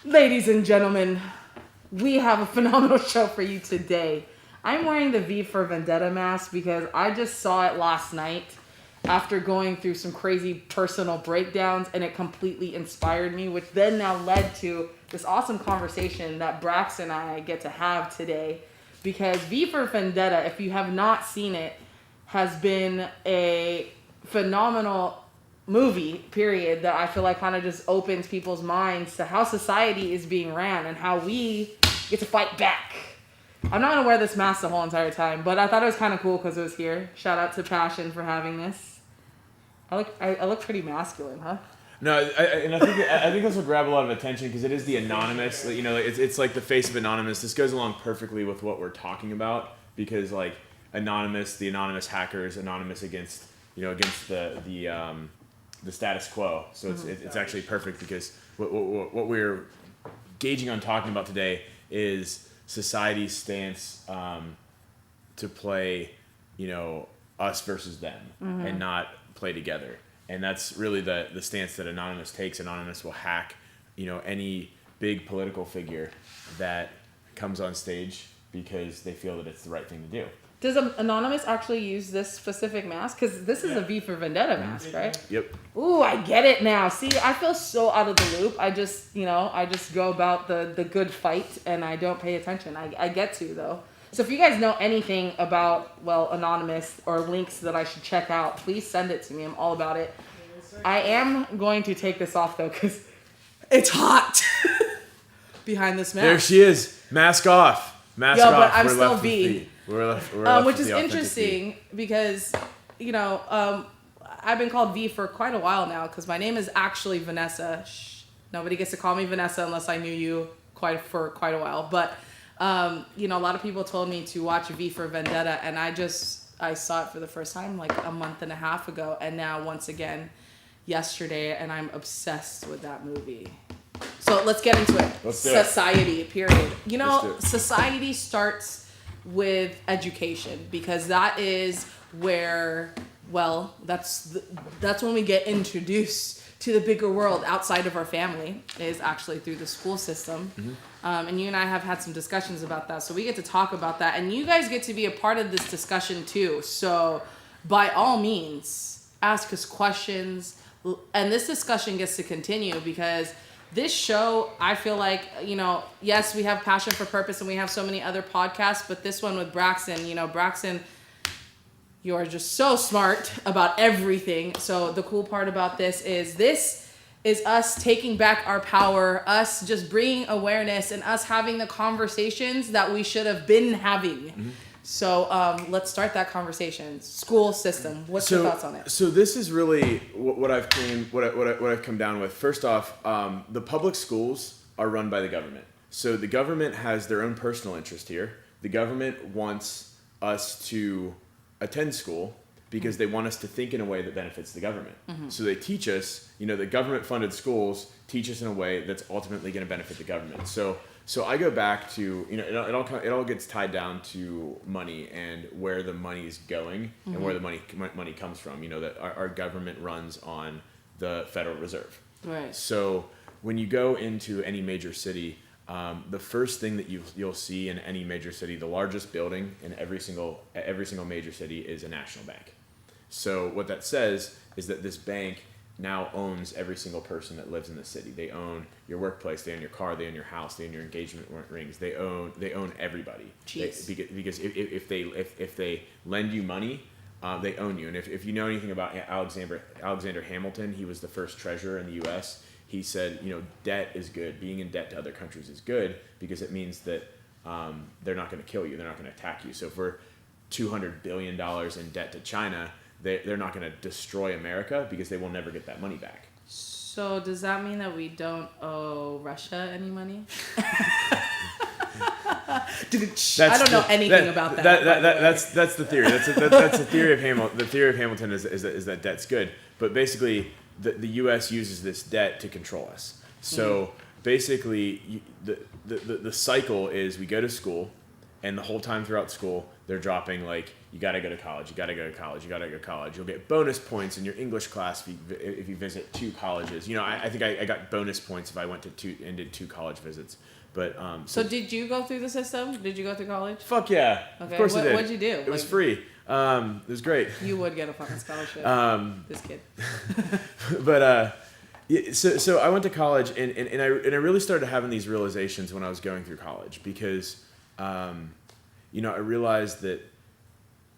Ladies and gentlemen, we have a phenomenal show for you today. I'm wearing the V for Vendetta mask because I just saw it last night after going through some crazy personal breakdowns, and it completely inspired me, which then now led to this awesome conversation that Braxton and I get to have today. Because V for Vendetta, if you have not seen it, has been a phenomenal movie, period, that I feel like kind of just opens people's minds to how society is being ran and how we get to fight back. I'm not gonna wear this mask the whole entire time, but I thought it was kind of cool because it was here. Shout out to Passion for having this. I look pretty masculine, huh? No, I think this will grab a lot of attention because it is the anonymous. You know, it's like the face of anonymous. This goes along perfectly with what we're talking about because like anonymous, the anonymous hackers, anonymous against the status quo. So it's actually perfect because what we're gauging on talking about today is society's stance to play, us versus them and not play together. And that's really the stance that Anonymous takes. Anonymous will hack, any big political figure that comes on stage because they feel that it's the right thing to do. Does Anonymous actually use this specific mask? Because this is a V for Vendetta mask, right? Yep. Ooh, I get it now. See, I feel so out of the loop. I just go about the good fight and I don't pay attention. I get to, though. So if you guys know anything about, Anonymous or links that I should check out, please send it to me. I'm all about it. I am going to take this off, though, because it's hot behind this mask. There she is. Mask off. Mask off. But I'm still V. We're left which is interesting because, I've been called V for quite a while now because my name is actually Vanessa. Shh. Nobody gets to call me Vanessa unless I knew you for quite a while. But, a lot of people told me to watch V for Vendetta, and I saw it for the first time like a month and a half ago, and now once again yesterday, and I'm obsessed with that movie. So let's get into it. Let's do Society, period. Society starts with education because that is where, that's when we get introduced to the bigger world outside of our family, is actually through the school system. Mm-hmm. And you and I have had some discussions about that. So we get to talk about that. And you guys get to be a part of this discussion too. So by all means, ask us questions. And this discussion gets to continue because this show, I feel like, yes, we have Passion for Purpose and we have so many other podcasts, but this one with Braxton, Braxton, you are just so smart about everything. So the cool part about this is us taking back our power, us just bringing awareness, and us having the conversations that we should have been having. Mm-hmm. So let's start that conversation. School system. What's your thoughts on it? So this is really what I've come down with. First off, the public schools are run by the government. So the government has their own personal interest here. The government wants us to attend school because they want us to think in a way that benefits the government. Mm-hmm. So they teach us, the government-funded schools teach us in a way that's ultimately going to benefit the government. So I go back to, it all gets tied down to money and where the money is going and where the money comes from. That our government runs on the Federal Reserve. Right. So when you go into any major city, the first thing that you'll see in any major city, the largest building in every single major city is a national bank. So what that says is that this bank now owns every single person that lives in the city. They own your workplace, they own your car, they own your house, they own your engagement rings. They own everybody. Because if they lend you money, they own you. And if you know anything about Alexander Hamilton, he was the first treasurer in the U.S. He said, debt is good. Being in debt to other countries is good because it means that they're not going to kill you. They're not going to attack you. So if we're $200 billion in debt to China, they're not going to destroy America because they will never get that money back. So does that mean that we don't owe Russia any money? I don't know anything about that. That's the theory. That's the theory of Hamilton. The theory of Hamilton is that debt's good, but basically the U.S. uses this debt to control us. So basically, the cycle is we go to school, and the whole time throughout school, they're dropping like, you got to go to college, you got to go to college, you got to go to college. You'll get bonus points in your English class if you visit 2 colleges. You know, I think I got bonus points if I went to did 2 college visits. But so did you go through the system? Did you go through college? Fuck yeah. Okay. Of course I did. What'd you do? It was free. It was great. You would get a fucking scholarship. This kid. But so I went to college and I really started having these realizations when I was going through college because you know, I realized that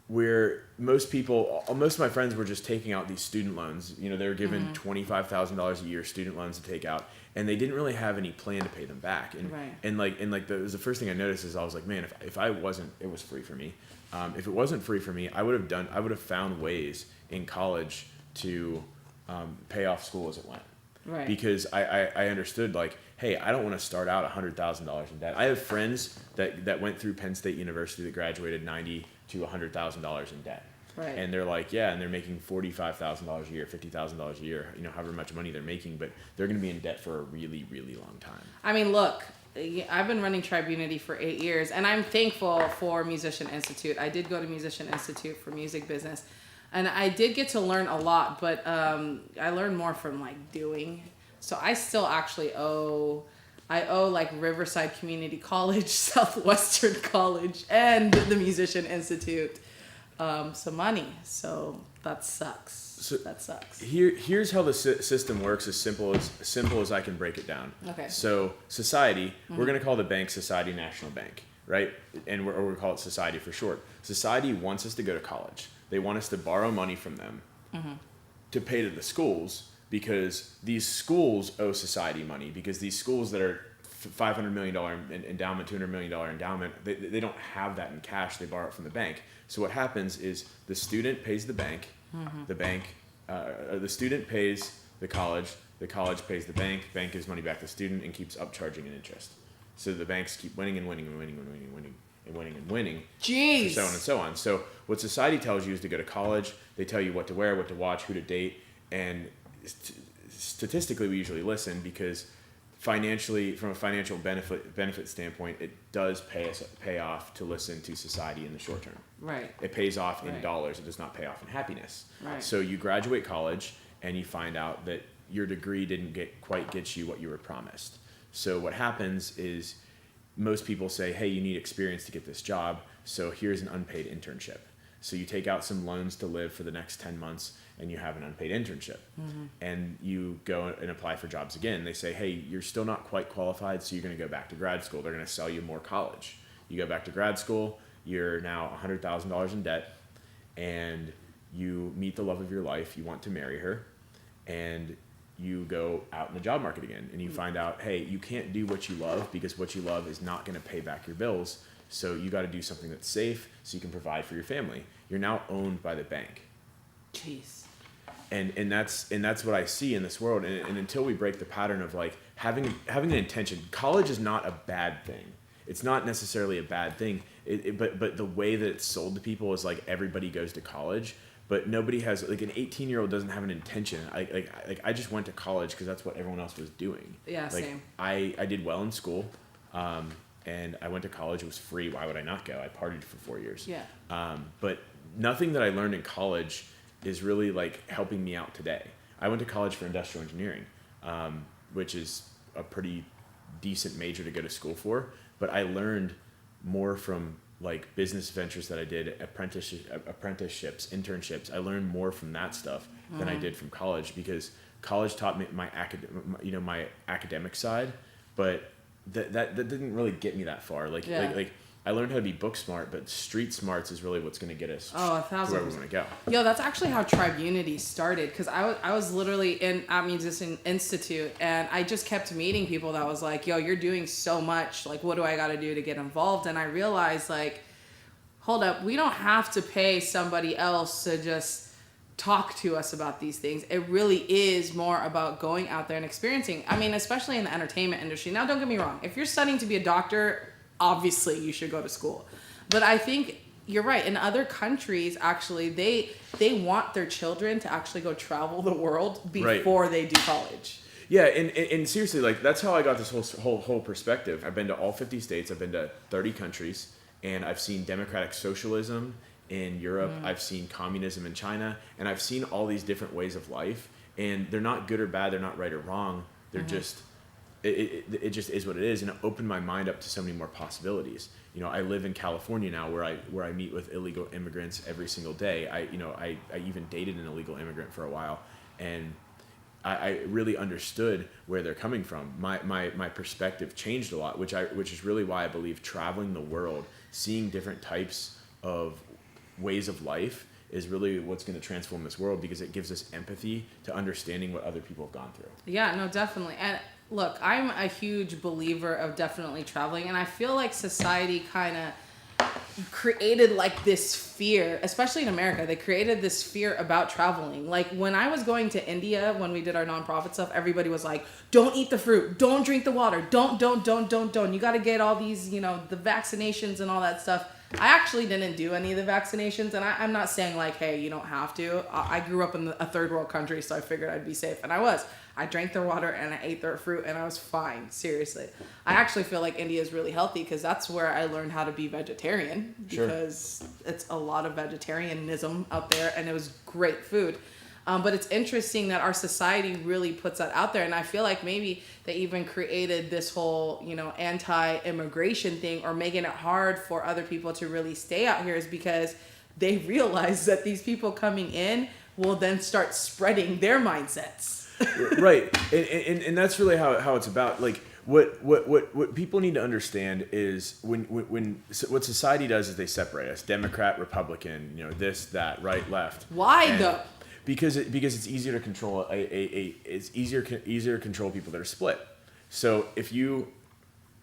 most of my friends were just taking out these student loans. You know, they were given $25,000 a year student loans to take out, and they didn't really have any plan to pay them back. And it was the first thing I noticed is I was like, man, if I wasn't, it was free for me. If it wasn't free for me, I would have found ways in college to pay off school as it went. Right. Because I understood, like, hey, I don't want to start out $100,000 in debt. I have friends that went through Penn State University that graduated $90,000 to $100,000 in debt. Right. And they're like, yeah, and they're making $45,000 a year, $50,000 a year, you know, however much money they're making, but they're going to be in debt for a really, really long time. I mean, look, I've been running Tribunity for 8 years, and I'm thankful for Musician Institute. I did go to Musician Institute for music business, and I did get to learn a lot, but I learned more from, like, doing. So I still actually owe like Riverside Community College, Southwestern College, and the Musician Institute some money. So that sucks. That sucks. Here's how the system works, as simple as I can break it down. Okay. So society, we're going to call the bank Society National Bank, right? And we'll call it Society for short. Society wants us to go to college. They want us to borrow money from them to pay to the schools, because these schools owe society money, because these schools that are $500 million endowment, $200 million endowment, they don't have that in cash. They borrow it from the bank. So what happens is the student pays the bank, the student pays the college pays the bank gives money back to the student and keeps upcharging an interest. So the banks keep winning and winning and winning and winning and winning and winning and winning. Jeez. So on and so on. So what society tells you is to go to college. They tell you what to wear, what to watch, who to date, and statistically we usually listen, because financially, from a financial benefit standpoint, it does pay off to listen to society in the short term. Right. It pays off in dollars. It does not pay off in happiness. Right. So you graduate college and you find out that your degree didn't quite get you what you were promised. So what happens is most people say, hey, you need experience to get this job, so here's an unpaid internship. So you take out some loans to live for the next 10 months and you have an unpaid internship. And you go and apply for jobs again. They say, hey, you're still not quite qualified, so you're going to go back to grad school. They're going to sell you more college. You go back to grad school, you're now $100,000 in debt, and you meet the love of your life. You want to marry her, and you go out in the job market again, and you find out, hey, you can't do what you love because what you love is not going to pay back your bills. So you got to do something that's safe so you can provide for your family. You're now owned by the bank. Jeez. And that's what I see in this world. And until we break the pattern of like having an intention, college is not a bad thing. It's not necessarily a bad thing. But the way that it's sold to people is like everybody goes to college, but nobody has, like, an 18-year-old doesn't have an intention. I just went to college because that's what everyone else was doing. Yeah, like, same. I did well in school, and I went to college. It was free. Why would I not go? I partied for 4 years. Yeah. But nothing that I learned in college is really like helping me out today. I went to college for industrial engineering, which is a pretty decent major to go to school for, but I learned more from like business ventures that I did, apprenticeships, internships. I learned more from that stuff than I did from college, because college taught me my academic side, but that didn't really get me that far. Like I learned how to be book smart, but street smarts is really what's going to get us to where we want to go. Yo, that's actually how Tribunity started, because I was literally at Musician Institute, and I just kept meeting people that was like, yo, you're doing so much. Like, what do I got to do to get involved? And I realized, like, hold up, we don't have to pay somebody else to just talk to us about these things. It really is more about going out there and experiencing. I mean, especially in the entertainment industry. Now, don't get me wrong. If you're studying to be a doctor, obviously you should go to school. But I think you're right. In other countries, actually, they want their children to actually go travel the world before they do college. Yeah, and seriously, like, that's how I got this whole perspective. I've been to all 50 states. I've been to 30 countries. and I've seen democratic socialism in Europe. I've seen communism in China, and I've seen all these different ways of life, and they're not good or bad. They're not right or wrong. They're just, it just is what it is. And it opened my mind up to so many more possibilities. You know, I live in California now where I meet with illegal immigrants every single day. I even dated an illegal immigrant for a while, and I really understood where they're coming from. My perspective changed a lot, which is really why I believe traveling the world, seeing different types of ways of life is really what's going to transform this world, because it gives us empathy to understanding what other people have gone through. Yeah, no, definitely. And look, I'm a huge believer of definitely traveling, and I feel like society kind of created like this fear, especially in America. They created this fear about traveling. Like when I was going to India, when we did our nonprofit stuff, everybody was like, don't eat the fruit, don't drink the water, don't. You got to get all these, the vaccinations and all that stuff. I actually didn't do any of the vaccinations, and I'm not saying like, hey, you don't have to. I grew up in a third world country, so I figured I'd be safe, and I was. I drank their water and I ate their fruit, and I was fine. Seriously, I actually feel like India is really healthy because that's where I learned how to be vegetarian, because it's a lot of vegetarianism out there, and it was great food. But it's interesting that our society really puts that out there, and I feel like maybe they even created this whole, anti-immigration thing, or making it hard for other people to really stay out here, is because they realize that these people coming in will then start spreading their mindsets. Right, and that's really how it's about. Like what people need to understand is what society does is they separate us: Democrat, Republican, this, that, right, left. Why though? Because it's easier to control it's easier to control people that are split. So if you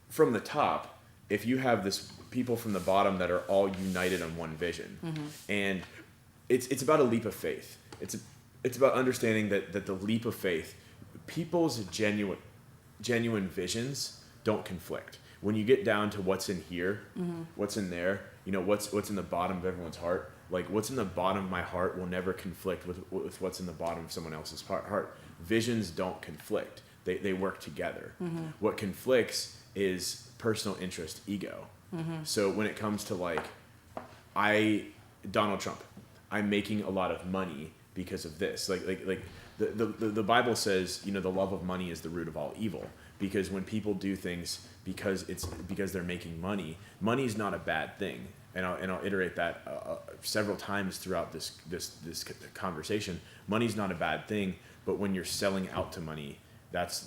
from the top, if you have this people from the bottom that are all united on one vision, and it's about a leap of faith. It's about understanding that the leap of faith, people's genuine visions don't conflict. When you get down to what's in here, what's in there, what's in the bottom of everyone's heart, like what's in the bottom of my heart will never conflict with what's in the bottom of someone else's heart. Visions don't conflict. They work together. What conflicts is personal interest, ego. So when it comes to Donald Trump, I'm making a lot of money because of this. The Bible says, the love of money is the root of all evil. Because when people do things because they're making money, money's not a bad thing. And I'll iterate that several times throughout this conversation. Money's not a bad thing, but when you're selling out to money, that's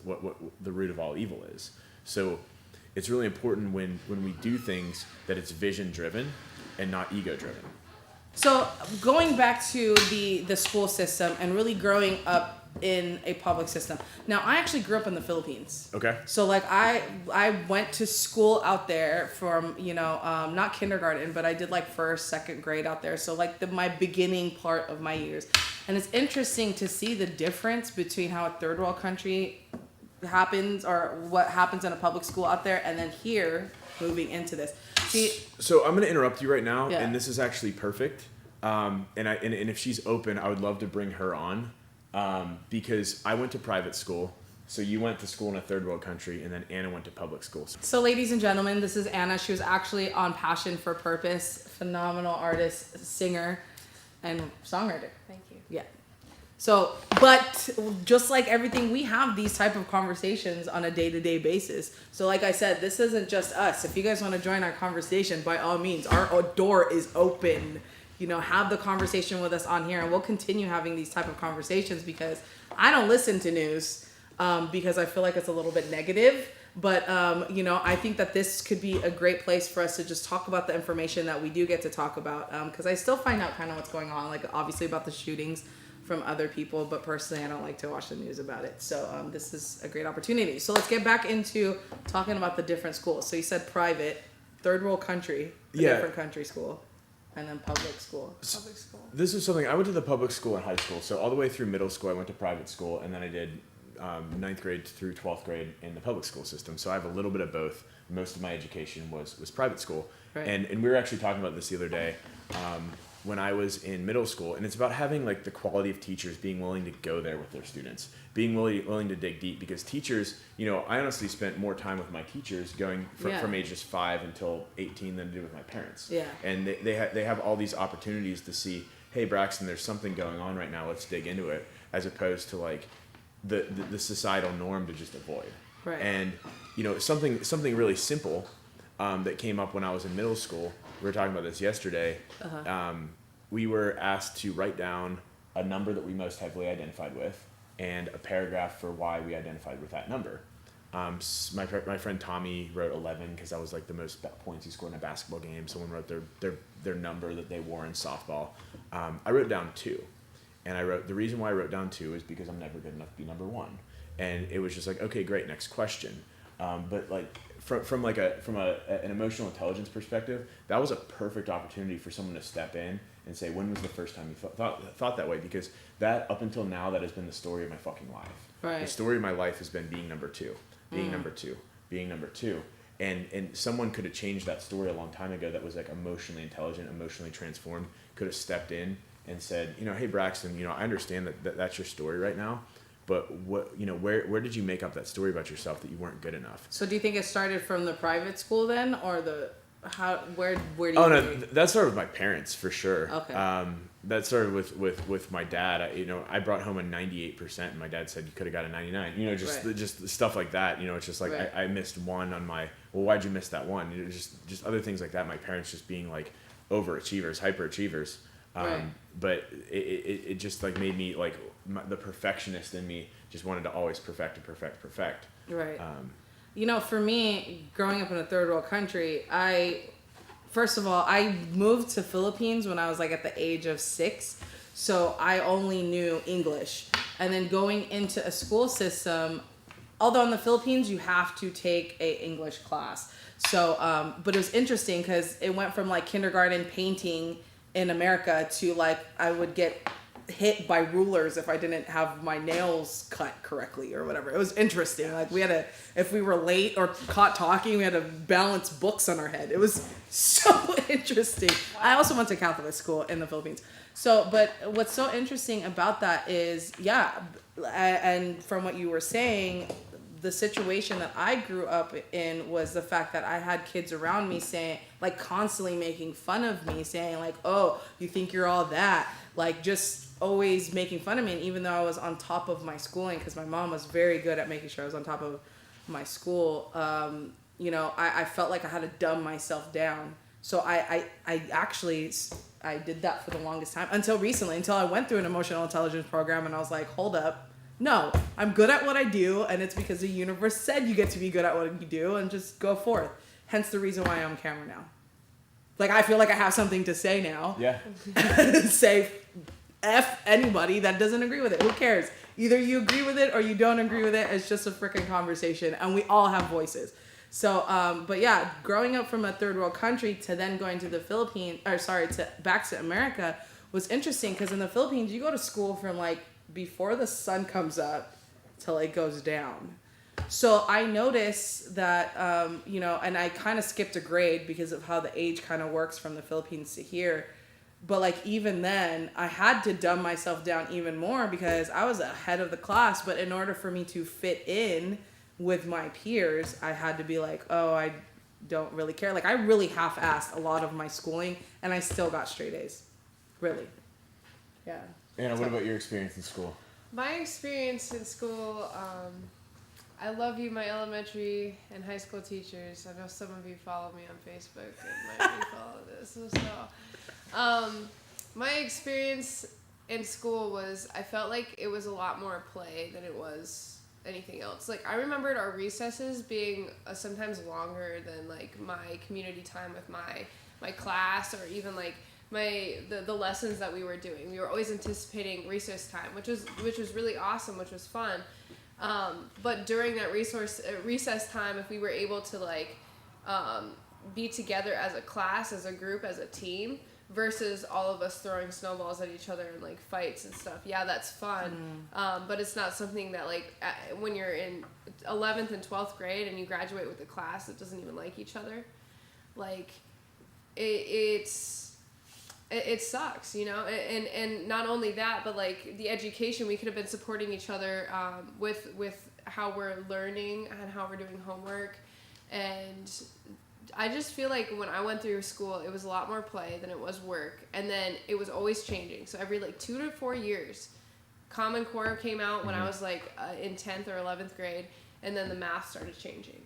what the root of all evil is. So it's really important when we do things that it's vision driven and not ego driven. So going back to the school system and really growing up in a public system. Now, I actually grew up in the Philippines. Okay. So I went to school out there from, not kindergarten, but I did first, second grade out there. So my beginning part of my years. And it's interesting to see the difference between how a third world country happens, or what happens in a public school out there, and then here moving into this. So I'm going to interrupt you right now, Yeah. and this is actually perfect. And if she's open, I would love to bring her on, because I went to private school. So you went to school in a third world country, and then Anna went to public school. So ladies and gentlemen, this is Anna. She was actually on Passion for Purpose, phenomenal artist, singer, and songwriter. Thank you. Yeah. So, but just like everything, we have these type of conversations on a day-to-day basis. So like I said, this isn't just us. If you guys want to join our conversation, by all means, our door is open. Have the conversation with us on here, and we'll continue having these type of conversations, because I don't listen to news because I feel like it's a little bit negative. But, I think that this could be a great place for us to just talk about the information that we do get to talk about, because I still find out kind of what's going on, obviously about the shootings from other people, but personally I don't like to watch the news about it. So this is a great opportunity. So let's get back into talking about the different schools. So you said private, third world country, different country school, and then public school. Public school. This is something, I went to the public school in high school. So all the way through middle school, I went to private school, and then I did 9th grade through 12th grade in the public school system. So I have a little bit of both. Most of my education was private school. Right. And we were actually talking about this the other day. when I was in middle school, and it's about having like the quality of teachers being willing to go there with their students, being willing to dig deep, because teachers, I honestly spent more time with my teachers going from ages 5 until 18 than I did with my parents. Yeah. And they have all these opportunities to see, hey, Braxton, there's something going on right now, let's dig into it, as opposed to like the societal norm to just avoid. Right. And something really simple that came up when I was in middle school. We were talking about this yesterday. We were asked to write down a number that we most heavily identified with and a paragraph for why we identified with that number. My friend Tommy wrote 11 because that was like the most points he scored in a basketball game. Someone wrote their number that they wore in softball. I wrote down 2. And I wrote, the reason why I wrote down 2 is because I'm never good enough to be number 1. And it was just like, okay, great, next question. But like from an emotional intelligence perspective, that was a perfect opportunity for someone to step in and say, when was the first time you thought that way? Because that, up until now, that has been the story of my fucking life. Right. The story of my life has been being number 2, being number 2, being number 2. And someone could have changed that story a long time ago that was like emotionally intelligent, emotionally transformed, could have stepped in and said, hey, Braxton, I understand that that's your story right now, but where did you make up that story about yourself that you weren't good enough? So do you think it started from the private school then, or where do you? Oh no, that started with my parents for sure. Okay. That started with my dad. I brought home a 98%, and my dad said you could have got a 99. Just stuff like that. It's just like right. I missed one on my. Well, why'd you miss that one? Just other things like that. My parents just being like overachievers, hyperachievers. Right. But it just like made me like the perfectionist in me just wanted to always perfect. Right. For me, growing up in a third world country, first of all, I moved to Philippines when I was like at the age of 6. So I only knew English. And then going into a school system, although in the Philippines, you have to take a English class. So, but it was interesting because it went from like kindergarten painting in America to like I would get hit by rulers if I didn't have my nails cut correctly or whatever. It was interesting. Like if we were late or caught talking, we had to balance books on our head. It was so interesting. Wow. I also went to Catholic school in the Philippines. So, but what's so interesting about that is, and from what you were saying, the situation that I grew up in was the fact that I had kids around me saying, like, constantly making fun of me, saying like, oh, you think you're all that, like just always making fun of me. And even though I was on top of my schooling, because my mom was very good at making sure I was on top of my school, I felt like I had to dumb myself down. So I actually did that for the longest time until recently, until I went through an emotional intelligence program and I was like, hold up. No, I'm good at what I do, and it's because the universe said you get to be good at what you do, and just go forth. Hence the reason why I'm on camera now. Like, I feel like I have something to say now. Yeah. Say F anybody that doesn't agree with it. Who cares? Either you agree with it or you don't agree with it. It's just a freaking conversation, and we all have voices. So, but yeah, growing up from a third world country to then going to the Philippines, back to America was interesting because in the Philippines, you go to school from like before the sun comes up till it goes down. So I noticed that, and I kind of skipped a grade because of how the age kind of works from the Philippines to here. But like even then, I had to dumb myself down even more because I was ahead of the class. But in order for me to fit in with my peers, I had to be like, oh, I don't really care. Like I really half-assed a lot of my schooling, and I still got straight A's. Really. Yeah. Anna, what about your experience in school? My experience in school, I love you, my elementary and high school teachers. I know some of you follow me on Facebook and might follow this. So, my experience in school was, I felt like it was a lot more play than it was anything else. Like, I remembered our recesses being sometimes longer than, like, my community time with my class, or even, like, the lessons that we were doing. We were always anticipating recess time, which was really awesome, which was fun. But during that recess time, if we were able to like be together as a class, as a group, as a team, versus all of us throwing snowballs at each other and like fights and stuff, yeah, that's fun. But it's not something that like when you're in 11th and 12th grade and you graduate with a class that doesn't even like each other, like it's it sucks, you know, and not only that, but like the education, we could have been supporting each other with how we're learning and how we're doing homework. And I just feel like when I went through school, it was a lot more play than it was work, and then it was always changing. So every like 2 to 4 years, Common Core came out when I was like in 10th or 11th grade, and then the math started changing.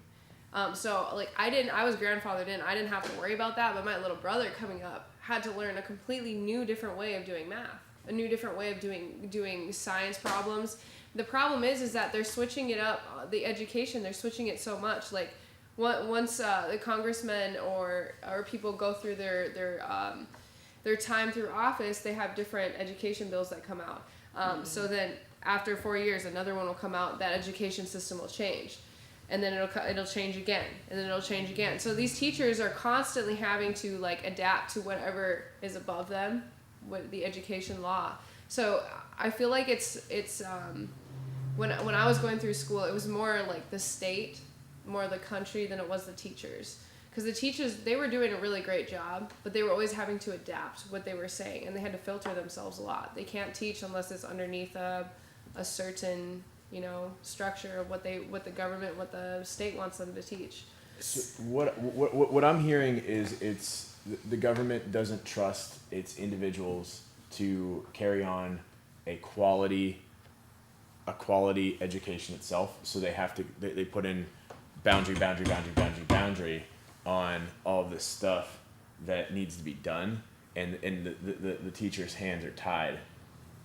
So like I was grandfathered in. I didn't have to worry about that, but my little brother coming up had to learn a completely new, different way of doing math, a new, different way of doing science problems. The problem is that they're switching it up. The education, they're switching it so much. Like once the congressmen or people go through their time through office, they have different education bills that come out. So then after 4 years, another one will come out. That education system will change. And then it'll change again, and then it'll change again. So these teachers are constantly having to like adapt to whatever is above them, with the education law. So I feel like it's when I was going through school, it was more like the state, more the country than it was the teachers. Because the teachers, they were doing a really great job, but they were always having to adapt what they were saying, and they had to filter themselves a lot. They can't teach unless it's underneath a certain, you know, structure of what the government, what the state wants them to teach. So what I'm hearing is the government doesn't trust its individuals to carry on a quality education itself. So they have to they put in boundary on all of this stuff that needs to be done, and the teachers' hands are tied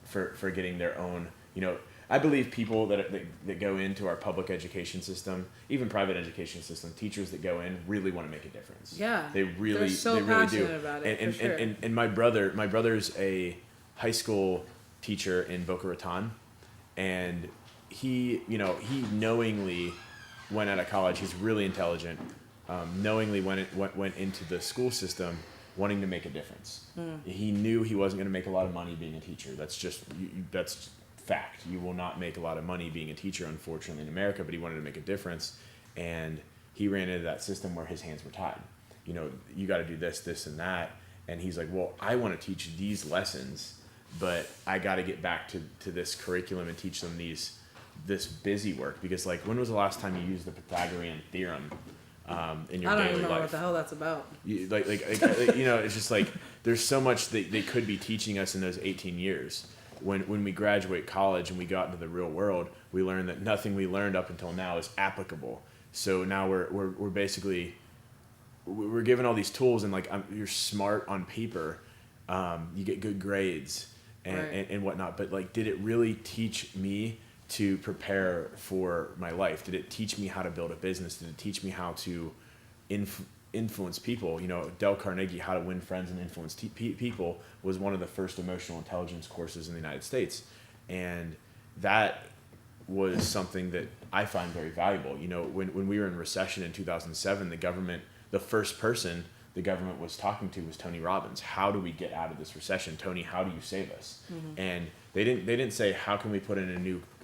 for getting their own, you know. I believe people that go into our public education system, even private education system, teachers that go in really want to make a difference. Yeah, they really passionate do. About it, and, for sure. and my brother's a high school teacher in Boca Raton, and he knowingly went out of college. He's really intelligent. Knowingly went into the school system wanting to make a difference. He knew he wasn't going to make a lot of money being a teacher. That's just that's fact. You will not make a lot of money being a teacher, unfortunately, in America, but he wanted to make a difference, and he ran into that system where his hands were tied. You know, you got to do this and that, and he's like, well, I want to teach these lessons, but I got to get back to this curriculum and teach them this busy work, because like, when was the last time you used the Pythagorean theorem in your daily life? I don't even know what the hell that's about. Like you know, it's just like there's so much that they could be teaching us in those 18 years. When we graduate college and we got into the real world, we learn that nothing we learned up until now is applicable. So now we're basically we're given all these tools, and like you're smart on paper, you get good grades and whatnot. But like, did it really teach me to prepare for my life? Did it teach me how to build a business? Did it teach me how to influence people? You know, Dale Carnegie, How to Win Friends and Influence People, was one of the first emotional intelligence courses in the United States, and that was something that I find very valuable. You know, when we were in recession in 2007, the first person the government was talking to was Tony Robbins. How do we get out of this recession, Tony? How do you save us? And they didn't say, how can we put in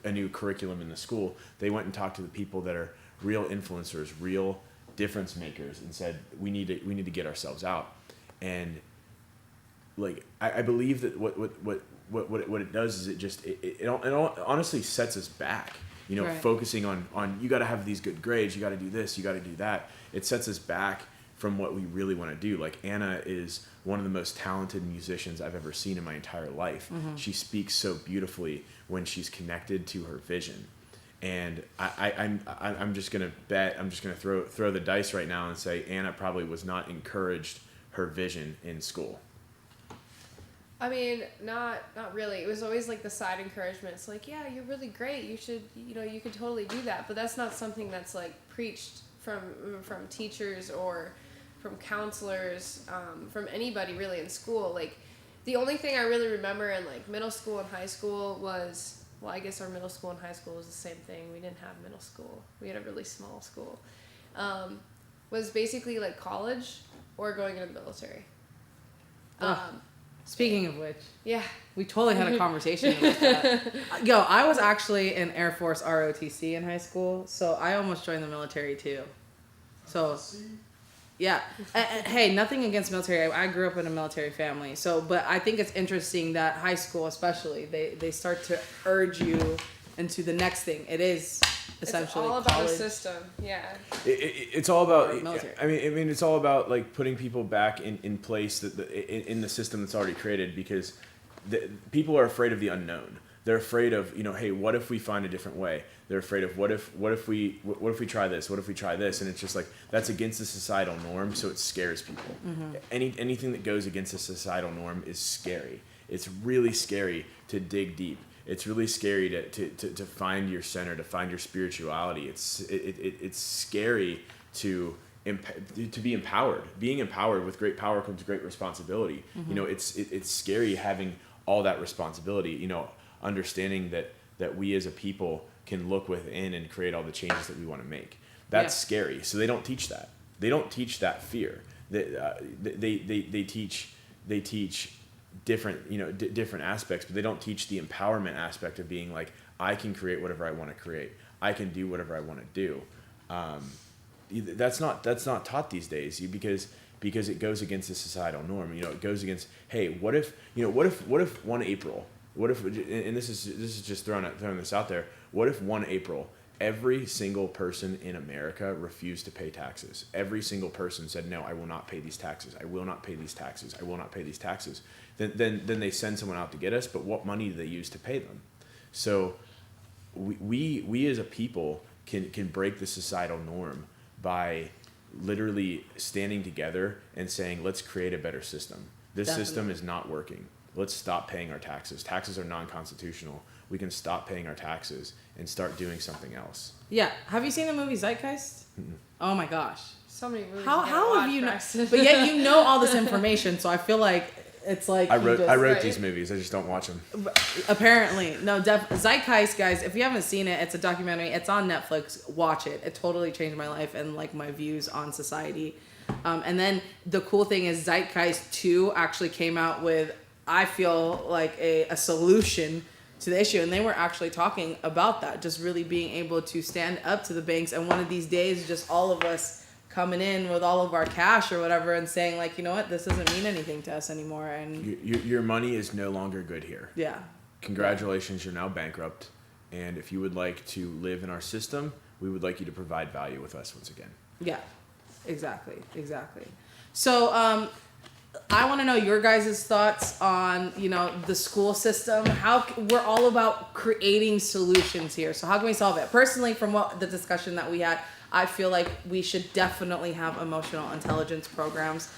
a new curriculum in the school? They went and talked to the people that are real influencers, real difference makers, and said, we need to get ourselves out. And like, I believe that what it does is it honestly sets us back. You know, focusing on you got to have these good grades, you got to do this, you got to do that. It sets us back from what we really want to do. Like, Anna is one of the most talented musicians I've ever seen in my entire life. She speaks so beautifully when she's connected to her vision. And I'm just gonna bet, I'm just gonna throw the dice right now and say Anna probably was not encouraged her vision in school. I mean, not really. It was always like the side encouragement. It's like, yeah, you're really great. You should, you could totally do that. But that's not something that's like preached from teachers or from counselors, from anybody really in school. Like, the only thing I really remember in like middle school and high school was, well, I guess our middle school and high school was the same thing. We didn't have middle school. We had a really small school. Was basically like college or going into the military. Speaking of which, yeah, we totally had a conversation about that. Yo, I was actually in Air Force ROTC in high school, so I almost joined the military too. So, Yeah. Hey, nothing against military. I grew up in a military family. So, but I think it's interesting that high school, especially, they start to urge you into the next thing. It is essentially it's all about college. the system. Yeah. It's all about military. I mean it's all about like putting people back in place in the system that's already created, because people are afraid of the unknown. They're afraid of, hey, what if we find a different way? They're afraid of what if we try this? What if we try this? And it's just like, that's against the societal norm, so it scares people. Mm-hmm. Anything that goes against the societal norm is scary. It's really scary to dig deep. It's really scary to find your center, to find your spirituality. It's scary to be empowered. Being empowered, with great power comes great responsibility. Mm-hmm. It's scary having all that responsibility. Understanding that we as a people can look within and create all the changes that we want to make. That's scary. So they don't teach that. They don't teach that fear. They teach different different aspects, but they don't teach the empowerment aspect of being like, I can create whatever I want to create. I can do whatever I want to do. That's not taught these days, because it goes against the societal norm. It goes against, hey, what if 1 April, what if, and this is just throwing this out there, what if 1 April every single person in America refused to pay taxes? Every single person said, no, I will not pay these taxes. I will not pay these taxes. I will not pay these taxes. Then they send someone out to get us, but what money do they use to pay them? So we as a people can break the societal norm by literally standing together and saying, let's create a better system. This Definitely. System is not working. Let's stop paying our taxes. Taxes are non-constitutional. We can stop paying our taxes and start doing something else. Yeah. Have you seen the movie Zeitgeist? Mm-mm. Oh my gosh. So many movies. How have you not? But yet you know all this information, so I feel like it's like I wrote these movies. I just don't watch them. Apparently, no. Zeitgeist, guys. If you haven't seen it, it's a documentary. It's on Netflix. Watch it. It totally changed my life and like my views on society. And then the cool thing is Zeitgeist 2 actually came out with, I feel like a solution to the issue, and they were actually talking about that, just really being able to stand up to the banks, and one of these days just all of us coming in with all of our cash or whatever and saying like, you know what, this doesn't mean anything to us anymore, and your money is no longer good here. Yeah. Congratulations, you're now bankrupt, and if you would like to live in our system, we would like you to provide value with us once again. Yeah, exactly. So I want to know your guys' thoughts on, the school system. How we're all about creating solutions here. So how can we solve it? Personally, from the discussion that we had, I feel like we should definitely have emotional intelligence programs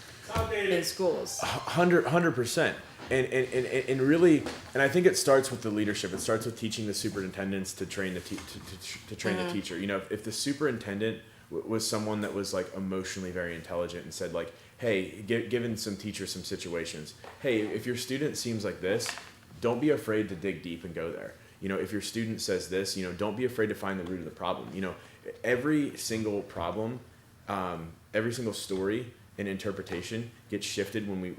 in schools. 100%. And really, and I think it starts with the leadership. It starts with teaching the superintendents to train the train the teacher. If the superintendent was someone that was like emotionally very intelligent and said like, hey, given some teachers some situations, hey, if your student seems like this, don't be afraid to dig deep and go there. If your student says this, don't be afraid to find the root of the problem. Every single problem, every single story and interpretation gets shifted when we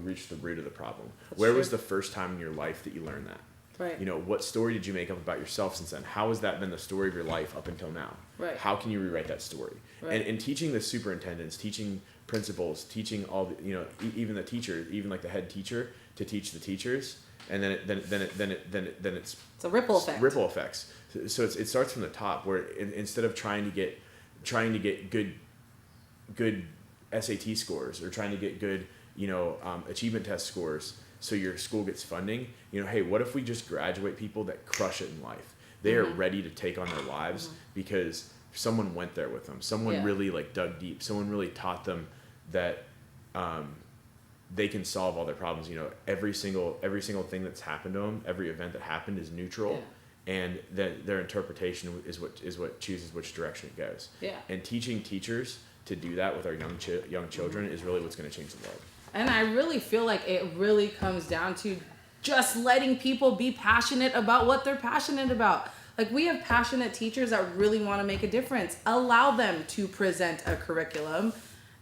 reach the root of the problem. Where was the first time in your life that you learned that? Right. What story did you make up about yourself since then? How has that been the story of your life up until now? Right. How can you rewrite that story? Right. And teaching the superintendents, teaching principals, teaching all the, even the teacher, even like the head teacher, to teach the teachers, and then it's a ripple effect. Ripple effects. So it starts from the top, where instead of trying to get good SAT scores or trying to get good achievement test scores, so your school gets funding. Hey, what if we just graduate people that crush it in life? They are ready to take on their lives because someone went there with them. Someone really like dug deep. Someone really taught them that they can solve all their problems. Every single thing that's happened to them, every event that happened is neutral, and that their interpretation is what chooses which direction it goes. Yeah. And teaching teachers to do that with our young children is really what's going to change the world. And I really feel like it really comes down to just letting people be passionate about what they're passionate about. Like, we have passionate teachers that really want to make a difference. Allow them to present a curriculum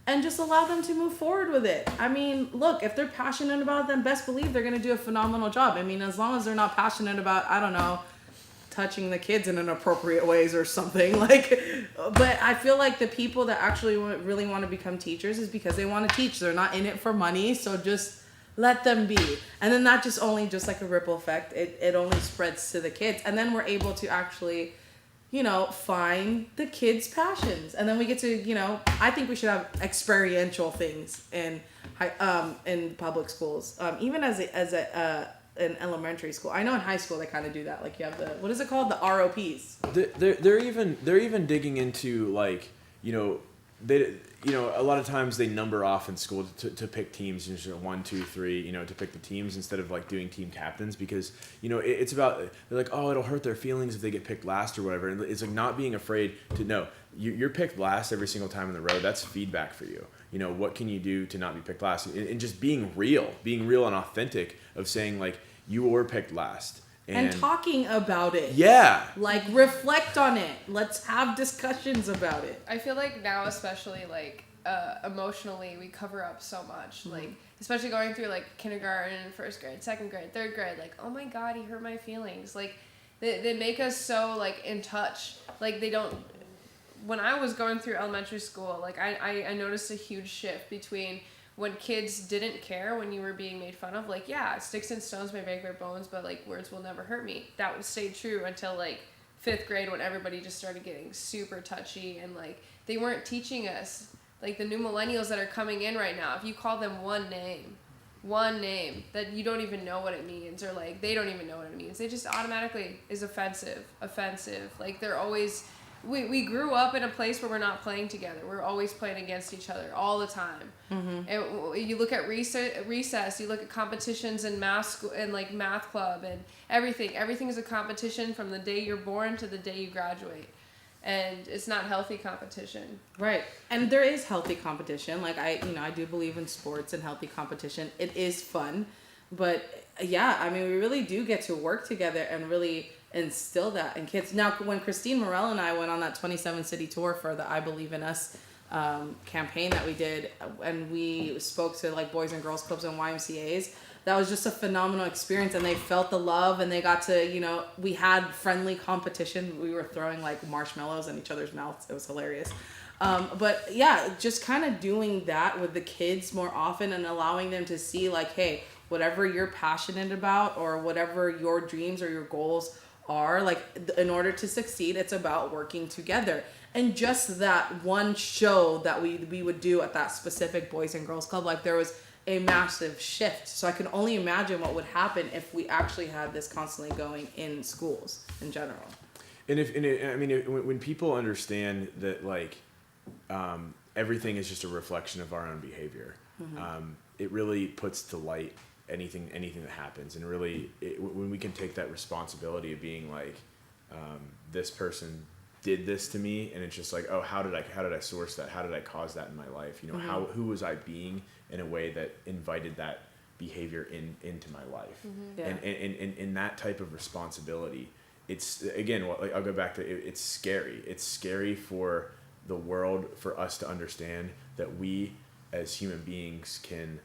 and just allow them to move forward with it. I mean, look, if they're passionate about it, then best believe they're going to do a phenomenal job. I mean, as long as they're not passionate about, I don't know, touching the kids in inappropriate ways or something. Like, but I feel like the people that actually really want to become teachers is because they want to teach. They're not in it for money, so just let them be. And then not just only just like a ripple effect, it only spreads to the kids. And then we're able to actually, you know, find the kids' passions. And then we get to, you know, I think we should have experiential things in public schools, even as an elementary school. I know in high school they kind of do that. Like you have what is it called? The ROPs. They're even digging into, like, you know, a lot of times they number off in school to pick teams, you know, 1, 2, 3, you know, to pick the teams instead of like doing team captains, because, you know, it's about, they're like, oh, it'll hurt their feelings if they get picked last or whatever. And it's like not being afraid to know you're picked last every single time in the road. That's feedback for you. You know, what can you do to not be picked last? And just being real and authentic of saying, like, you were picked last. And talking about it. Yeah. Like, reflect on it. Let's have discussions about it. I feel like now, especially, like, emotionally, we cover up so much. Mm-hmm. Like, especially going through, like, kindergarten, first grade, second grade, third grade. Like, oh my God, he hurt my feelings. Like, they make us so, like, in touch. Like, they don't... When I was going through elementary school, like, I noticed a huge shift between when kids didn't care when you were being made fun of. Like, yeah, sticks and stones may break their bones, but, like, words will never hurt me. That would stay true until, like, 5th grade, when everybody just started getting super touchy, and, like, they weren't teaching us. Like, the new millennials that are coming in right now, if you call them one name that you don't even know what it means, or, like, they don't even know what it means, they just automatically is offensive. Like, they're always... We grew up in a place where we're not playing together. We're always playing against each other all the time. Mm-hmm. And you look at recess, you look at competitions in math club, and everything. Everything is a competition from the day you're born to the day you graduate. And it's not healthy competition. Right. And there is healthy competition. Like, I do believe in sports and healthy competition. It is fun. But yeah, I mean, we really do get to work together and really instill that in kids. Now, when Christine Morel and I went on that 27 city tour for the I Believe in Us campaign that we did, and we spoke to, like, boys and girls clubs and YMCAs, that was just a phenomenal experience, and they felt the love, and they got to, you know, we had friendly competition. We were throwing, like, marshmallows in each other's mouths. It was hilarious. But yeah, just kind of doing that with the kids more often and allowing them to see, like, hey, whatever you're passionate about or whatever your dreams or your goals are, like, in order to succeed, it's about working together. And just that one show that we would do at that specific Boys and Girls Club, like, there was a massive shift. So I can only imagine what would happen if we actually had this constantly going in schools in general. When people understand that, like, everything is just a reflection of our own behavior, mm-hmm. It really puts to light anything that happens, and really when we can take that responsibility of being like, this person did this to me, and it's just like, oh, how did I source that? How did I cause that in my life? You know, mm-hmm. who was I being in a way that invited that behavior into my life? Mm-hmm. Yeah. And in that type of responsibility, it's, again, I'll go back to it's scary. It's scary for the world, for us to understand that we as human beings can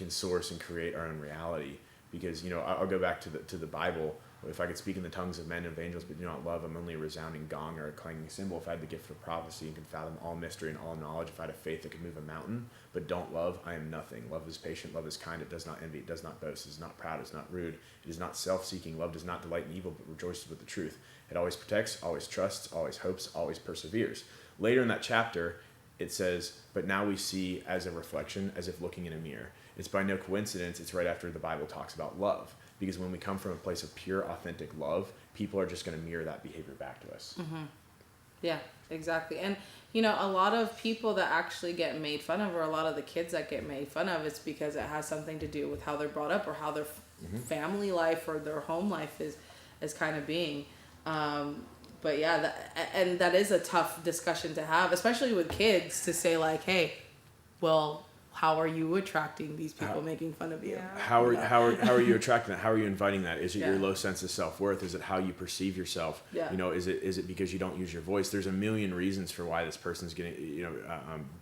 source and create our own reality. Because, you know, I'll go back to the Bible. If I could speak in the tongues of men and of angels but do not love, I'm only a resounding gong or a clanging cymbal. If I had the gift of prophecy and could fathom all mystery and all knowledge, if I had a faith that could move a mountain but don't love, I am nothing. Love is patient, love is kind, it does not envy, it does not boast, it is not proud, it is not rude, it is not self-seeking. Love does not delight in evil but rejoices with the truth. It always protects, always trusts, always hopes, always perseveres. Later in that chapter, it says, but now we see as a reflection, as if looking in a mirror. It's by no coincidence, it's right after the Bible talks about love. Because when we come from a place of pure, authentic love, people are just going to mirror that behavior back to us. Mm-hmm. Yeah, exactly. And, you know, a lot of people that actually get made fun of, or a lot of the kids that get made fun of, it's because it has something to do with how they're brought up or how their mm-hmm. family life or their home life is kind of being. But yeah, that is a tough discussion to have, especially with kids, to say, like, hey, well, how are you attracting these people making fun of you? Yeah. How are you attracting that? How are you inviting that? Is it your low sense of self-worth? Is it how you perceive yourself? Yeah. You know, is it because you don't use your voice? There's a million reasons for why this person's getting,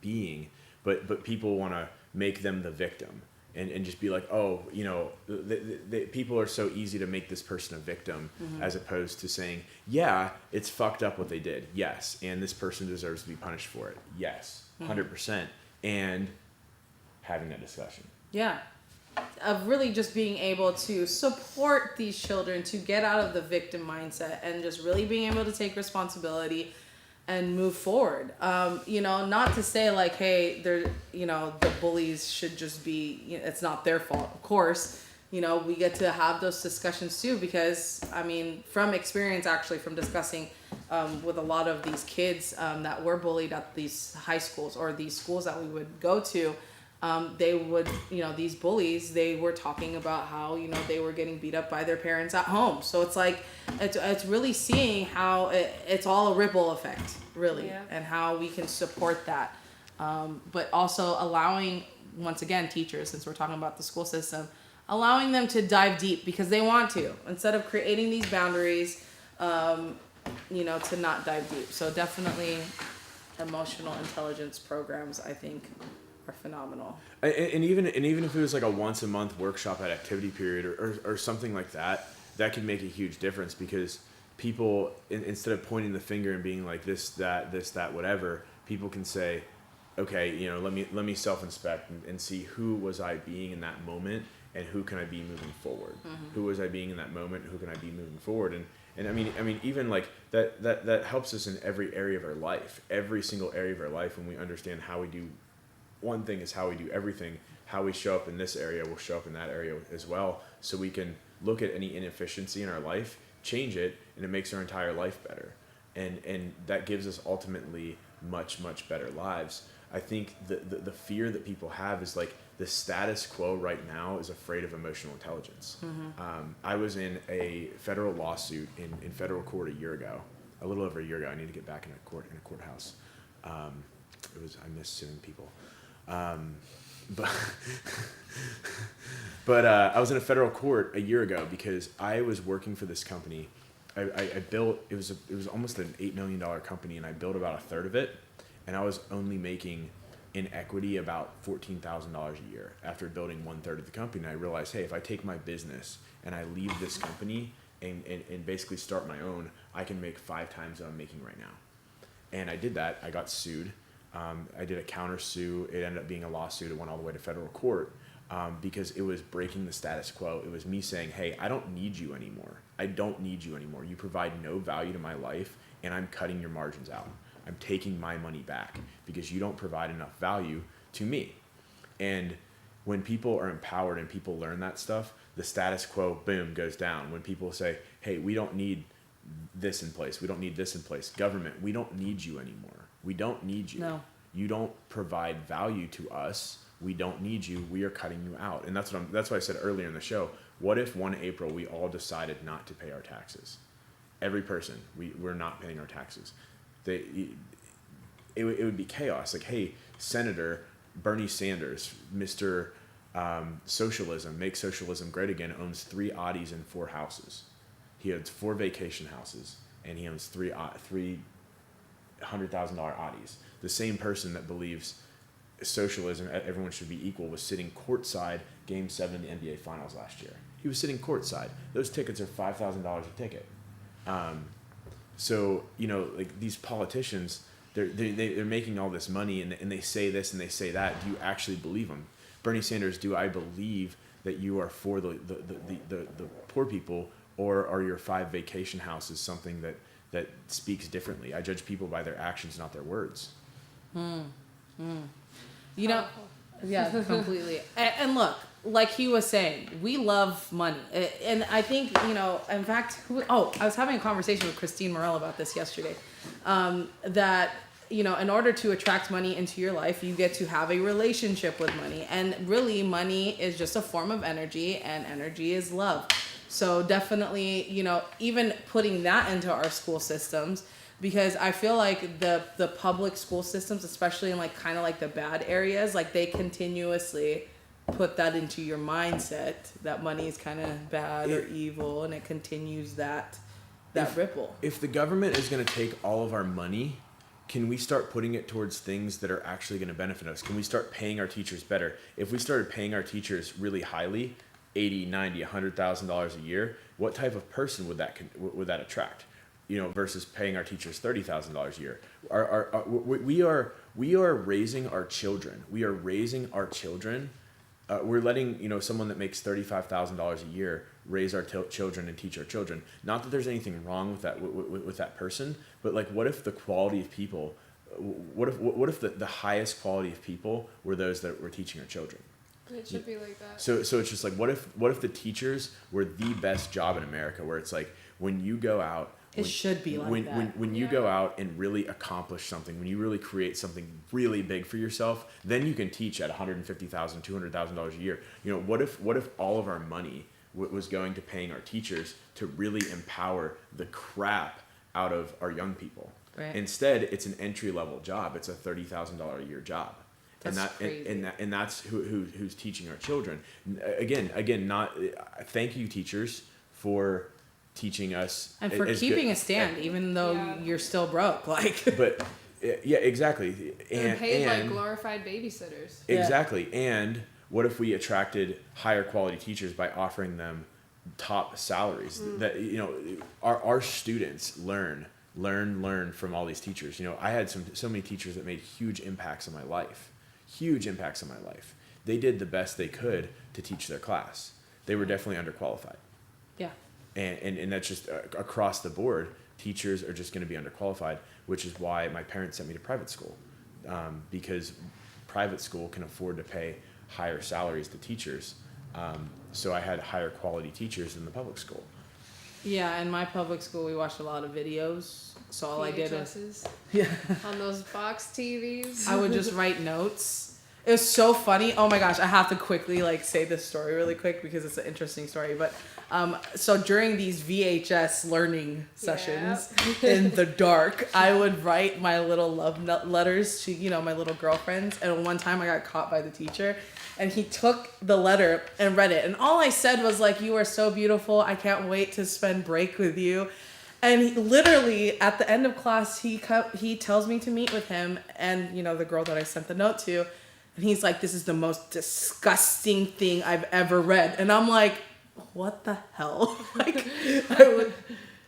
being, but people want to make them the victim. and just be like, oh, you know, the people are so easy to make this person a victim, as opposed to saying, yeah, it's fucked up what they did. Yes. And this person deserves to be punished for it. Yes. 100%. And having that discussion. Yeah. Of really just being able to support these children to get out of the victim mindset and just really being able to take responsibility and move forward. You know, not to say like, hey, they're, you know, the bullies should just be, you know, it's not their fault. Of course, you know, we get to have those discussions too, because I mean, from experience, actually, from discussing with a lot of these kids that were bullied at these high schools or these schools that we would go to, they would, you know, these bullies, they were talking about how, you know, they were getting beat up by their parents at home. So it's like, it's really seeing how it's all a ripple effect, really, and how we can support that. But also allowing, once again, teachers, since we're talking about the school system, allowing them to dive deep because they want to, instead of creating these boundaries, you know, to not dive deep. So definitely emotional intelligence programs, I think, are phenomenal. And even if it was like a once a month workshop at activity period or something like that, that could make a huge difference, because people, instead of pointing the finger and being like this, that, whatever, people can say, okay, you know, let me self-inspect and see who was I being in that moment and who can I be moving forward. Who was I being in that moment? Who can I be moving forward? And I mean, even like that helps us in every area of our life, every single area of our life, when we understand how we do. One thing is how we do everything. How we show up in this area will show up in that area as well. So we can look at any inefficiency in our life, change it, and it makes our entire life better. And that gives us ultimately much, much better lives. I think the fear that people have is like the status quo right now is afraid of emotional intelligence. I was in a federal lawsuit in federal court a little over a year ago. I need to get back in a courthouse. I miss suing people. But I was in a federal court a year ago because I was working for this company. I built, it was almost an $8 million company, and I built about a third of it, and I was only making in equity about $14,000 a year after building 1/3 of the company. And I realized, hey, if I take my business and I leave this company and basically start my own, I can make 5 times what I'm making right now. And I did that. I got sued. I did a counter sue. It ended up being a lawsuit. It went all the way to federal court because it was breaking the status quo. It was me saying, hey, I don't need you anymore. I don't need you anymore. You provide no value to my life, and I'm cutting your margins out. I'm taking my money back because you don't provide enough value to me. And when people are empowered and people learn that stuff, the status quo, boom, goes down. When people say, hey, we don't need this in place. We don't need this in place. Government, we don't need you anymore. We don't need you. No. You don't provide value to us. We don't need you. We are cutting you out. And that's what I said earlier in the show. What if 1 April we all decided not to pay our taxes? Every person, we're not paying our taxes. It would be chaos. Like, hey, Senator Bernie Sanders, Mr. Socialism, make socialism great again, owns 3 Audis and 4 houses. He owns 4 vacation houses, and he owns three $100,000 Audis. The same person that believes socialism, everyone should be equal, was sitting courtside Game 7 of the NBA Finals last year. He was sitting courtside. Those tickets are $5,000 a ticket. So, you know, like these politicians, they're making all this money, and they say this and they say that. Do you actually believe them? Bernie Sanders, do I believe that you are for the poor people, or are your 5 vacation houses something that speaks differently? I judge people by their actions, not their words. You know, yeah, completely. And look, like he was saying, we love money. And I think, you know, in fact, I was having a conversation with Christine Morell about this yesterday, that, you know, in order to attract money into your life, you get to have a relationship with money. And really, money is just a form of energy, and energy is love. So definitely, you know, even putting that into our school systems, because I feel like the public school systems, especially in like kind of like the bad areas, like they continuously put that into your mindset that money is kind of bad or evil, and it continues that ripple. If the government is going to take all of our money can we start putting it towards things that are actually going to benefit us? Can we start paying our teachers better? If we started paying our teachers really highly, 80, 90, $100,000 a year, what type of person would that attract? Versus paying our teachers $30,000 a year. We are raising our children. We're letting someone that makes $35,000 a year raise our children and teach our children. Not that there's anything wrong with that with that person, but like, what if the quality of people? What if the highest quality of people were those that were teaching our children? It should be like that. So it's just like, what if the teachers were the best job in America, where it's like, when you go out, should be like that. When you go out and really accomplish something, when you really create something really big for yourself, then you can teach at $150,000, $200,000 a year. What if all of our money was going to paying our teachers to really empower the crap out of our young people? Right. Instead, it's an entry-level job. It's a $30,000 a year job. That's crazy. And that's who's teaching our children. Again, not thank you, teachers, for teaching us and for keeping a stand, even though you're still broke. But yeah, exactly. And paid like glorified babysitters. Exactly. And what if we attracted higher quality teachers by offering them top salaries? That our students learn from all these teachers. I had so many teachers that made huge impacts on my life. They did the best they could to teach their class. They were definitely underqualified. Yeah. And that's just across the board. Teachers are just going to be underqualified, which is why my parents sent me to private school, because private school can afford to pay higher salaries to teachers. So I had higher quality teachers in the public school. Yeah, in my public school, we watched a lot of videos. So all I did was on those box TVs. I would just write notes. It was so funny. Oh my gosh, I have to quickly say this story really quick because it's an interesting story. But so during these VHS learning sessions in the dark, I would write my little love letters to my little girlfriends. And one time I got caught by the teacher, and he took the letter and read it. And all I said was "You are so beautiful. I can't wait to spend break with you." And he, literally at the end of class, he tells me to meet with him and the girl that I sent the note to. And he's like, "This is the most disgusting thing I've ever read." And I'm like, what the hell?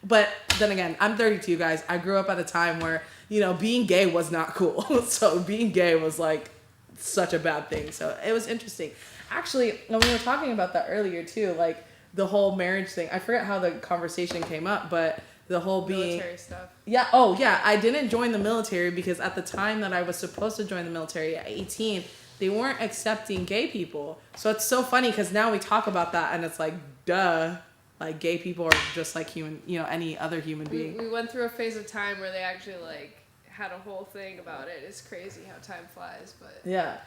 But then again, I'm 32, guys. I grew up at a time where, being gay was not cool. So being gay was such a bad thing. So it was interesting. Actually, when we were talking about that earlier too, the whole marriage thing, I forget how the conversation came up, but the whole being military stuff. Yeah. Oh yeah. I didn't join the military because at the time that I was supposed to join the military at 18, they weren't accepting gay people. So it's so funny because now we talk about that and it's duh, gay people are just like human, any other human being. We went through a phase of time where they actually had a whole thing about it. It's crazy how time flies, but yeah.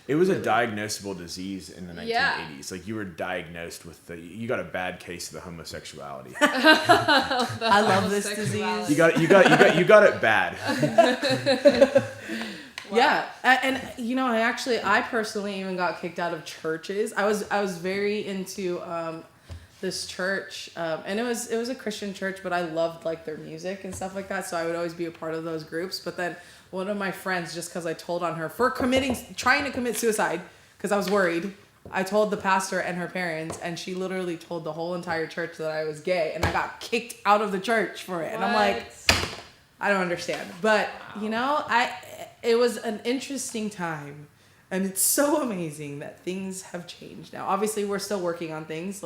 It was a diagnosable disease in the 1980s. You were diagnosed with you got a bad case of the homosexuality. I love this disease. You got it bad. Wow. Yeah, and I personally even got kicked out of churches. I was very into this church, and it was a Christian church, but I loved their music and stuff like that. So I would always be a part of those groups. But then one of my friends, just because I told on her for trying to commit suicide, because I was worried, I told the pastor and her parents, and she literally told the whole entire church that I was gay, and I got kicked out of the church for it. What? And I'm like, I don't understand, but it was an interesting time, and it's so amazing that things have changed now. Obviously, we're still working on things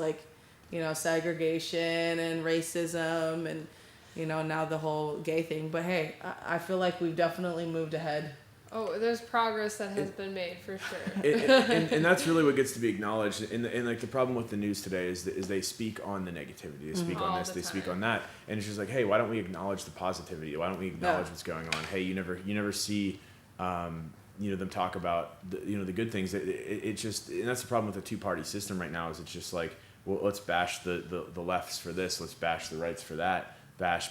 segregation and racism and, now the whole gay thing. But hey, I feel like we've definitely moved ahead. Oh, there's progress that has been made for sure. And that's really what gets to be acknowledged. And the problem with the news today is they speak on the negativity. They speak on this, they speak on that. And it's just hey, why don't we acknowledge the positivity? Why don't we acknowledge what's going on? Hey, you never see them talk about the good things. It just, and that's the problem with the two-party system right now, is it's just well, let's bash the lefts for this, let's bash the rights for that, bash,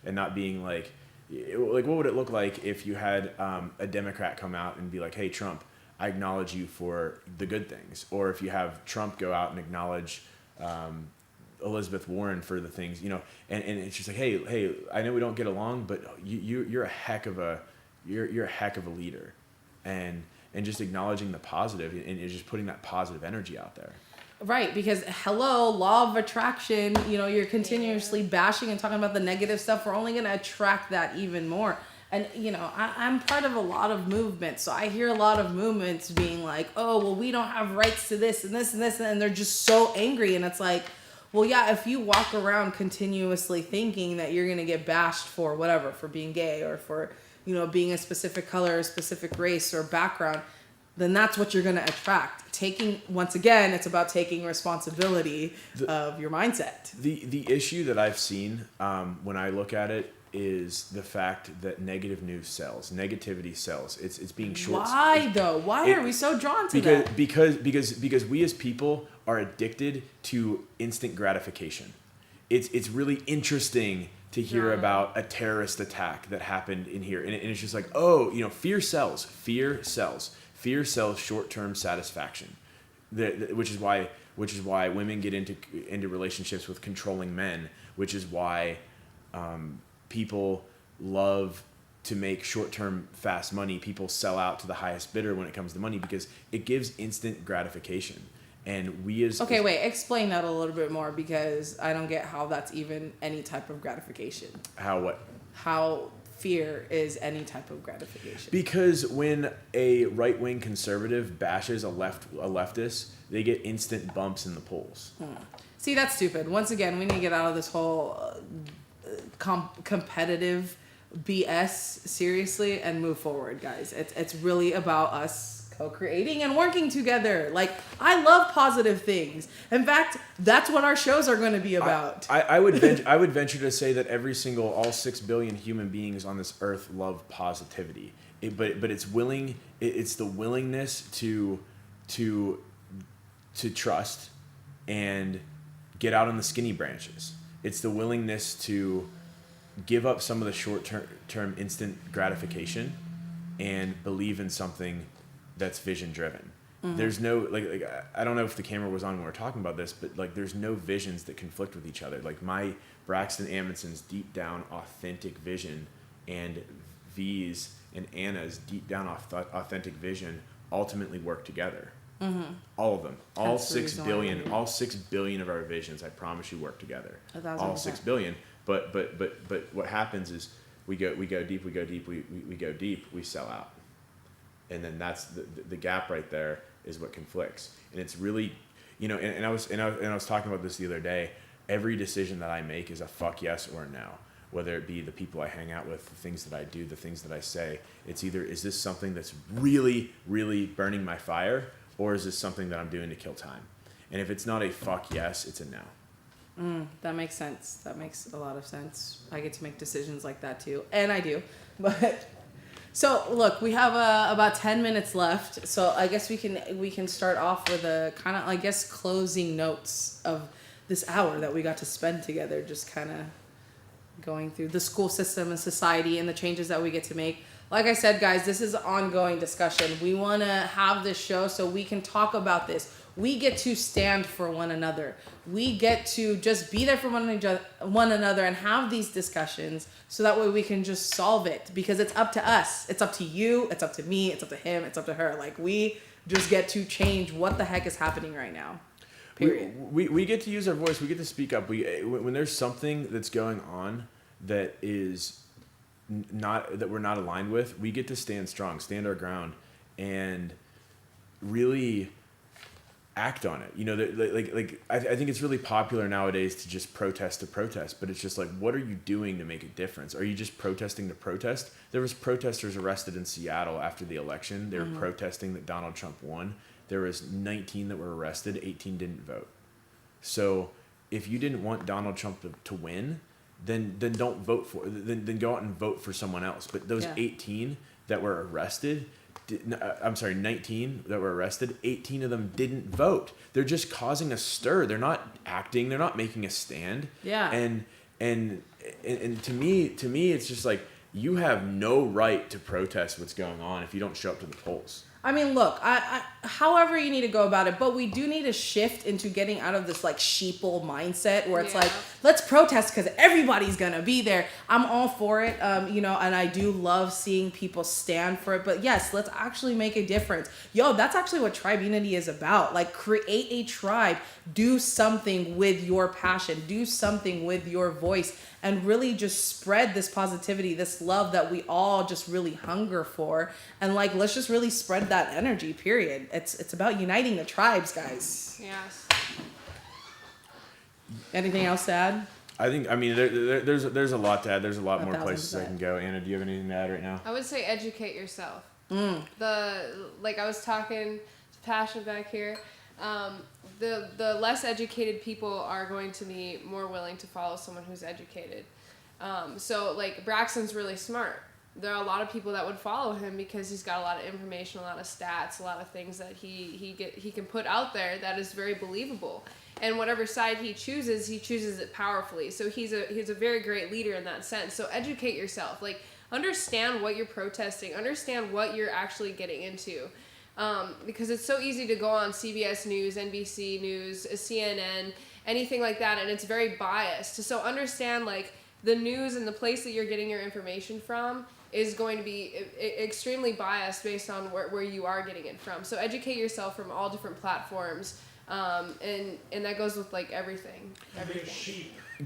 and not being what would it look like if you had a Democrat come out and be like, "Hey, Trump, I acknowledge you for the good things," or if you have Trump go out and acknowledge Elizabeth Warren for the things, and it's just like, hey, I know we don't get along, but you're a heck of a leader, and just acknowledging the positive and just putting that positive energy out there. Right, because hello, law of attraction, you're continuously bashing and talking about the negative stuff. We're only going to attract that even more. And, I'm part of a lot of movements. So I hear a lot of movements being like, oh, well, we don't have rights to this and this and this. And they're just so angry. And it's like, well, yeah, if you walk around continuously thinking that you're going to get bashed for whatever, for being gay or for, being a specific color, a specific race or background, then that's what you're going to attract. Once again, it's about taking responsibility of your mindset. The issue that I've seen when I look at it is the fact that negative news sells. Negativity sells. It's being short. Why though? Why are we so drawn to that? Because we as people are addicted to instant gratification. It's really interesting to hear about a terrorist attack that happened in here, and it's just like, fear sells. Fear sells. Fear sells short-term satisfaction, which is why women get into relationships with controlling men, which is why people love to make short-term fast money. People sell out to the highest bidder when it comes to money because it gives instant gratification. And wait, explain that a little bit more, because I don't get how that's even any type of gratification. How fear is any type of gratification. Because when a right-wing conservative bashes a leftist, they get instant bumps in the polls. See, that's stupid. Once again, we need to get out of this whole competitive BS seriously and move forward, guys. It's really about us co-creating and working together. Like, I love positive things. In fact, that's what our shows are going to be about. I would venture to say that all 6 billion human beings on this earth love positivity. But it's the willingness to trust and get out on the skinny branches. It's the willingness to give up some of the short-term instant gratification and believe in something that's vision driven. Mm-hmm. There's no I don't know if the camera was on when we were talking about this, but there's no visions that conflict with each other. Like my Braxton Amudson's deep down authentic vision and V's and Anna's deep down authentic vision ultimately work together. Mm-hmm. All of them, all 6 billion of our visions, I promise you, work together. 1,000%. All 6 billion. But what happens is we go deep, we go deep, we sell out. And then that's the gap right there is what conflicts. And it's really, and I was talking about this the other day. Every decision that I make is a fuck yes or a no. Whether it be the people I hang out with, the things that I do, the things that I say. It's either, is this something that's really, really burning my fire, or is this something that I'm doing to kill time? And if it's not a fuck yes, it's a no. That makes sense. That makes a lot of sense. I get to make decisions like that too. And I do. But so look, we have about 10 minutes left. So I guess we can start off with a kind of, closing notes of this hour that we got to spend together, just kind of going through the school system and society and the changes that we get to make. Like I said, guys, this is an ongoing discussion. We want to have this show so we can talk about this. We get to stand for one another. We get to just be there for one another and have these discussions so that way we can just solve it, because it's up to us. It's up to you. It's up to me. It's up to him. It's up to her. Like, we just get to change what the heck is happening right now. Period. We get to use our voice. We get to speak up. When there's something that's going on that is that we're not aligned with, we get to stand strong, stand our ground, and really act on it. I think it's really popular nowadays to just protest, but it's just like, what are you doing to make a difference? Are you just protesting to protest? There was protesters arrested in Seattle after the election. They were protesting that Donald Trump won. There was 19 that were arrested, 18 didn't vote. So if you didn't want Donald Trump to win, then don't vote for then go out and vote for someone else. But those 18 that were arrested, 19 that were arrested, 18 of them didn't vote. They're just causing a stir. They're not acting. They're not making a stand. Yeah. And to me, it's just like, you have no right to protest what's going on if you don't show up to the polls. I mean, look, I however you need to go about it, but we do need to shift into getting out of this like sheeple mindset where it's like, let's protest because everybody's gonna be there. I'm all for it, and I do love seeing people stand for it. But yes, let's actually make a difference. Yo, that's actually what tribe unity is about. Like, create a tribe, do something with your passion, do something with your voice, and really just spread this positivity, this love that we all just really hunger for. And like, let's just really spread that energy, period. It's about uniting the tribes, guys. Yes. Anything else to add? I mean, there's a lot to add. There's a lot more places I can go. Anna, do you have anything to add right now? I would say educate yourself. Like I was talking to Passion back here. The less educated people are going to be more willing to follow someone who's educated. So like Braxton's really smart. There are a lot of people that would follow him because he's got a lot of information, a lot of stats, a lot of things that he can put out there that is very believable. And whatever side he chooses it powerfully. So he's a very great leader in that sense. So educate yourself. Like, understand what you're protesting. Understand what you're actually getting into. Because it's so easy to go on CBS News, NBC News, CNN, anything like that, and it's very biased. So understand, like, the news and the place that you're getting your information from is going to be extremely biased based on where you are getting it from. So educate yourself from all different platforms, and that goes with like everything.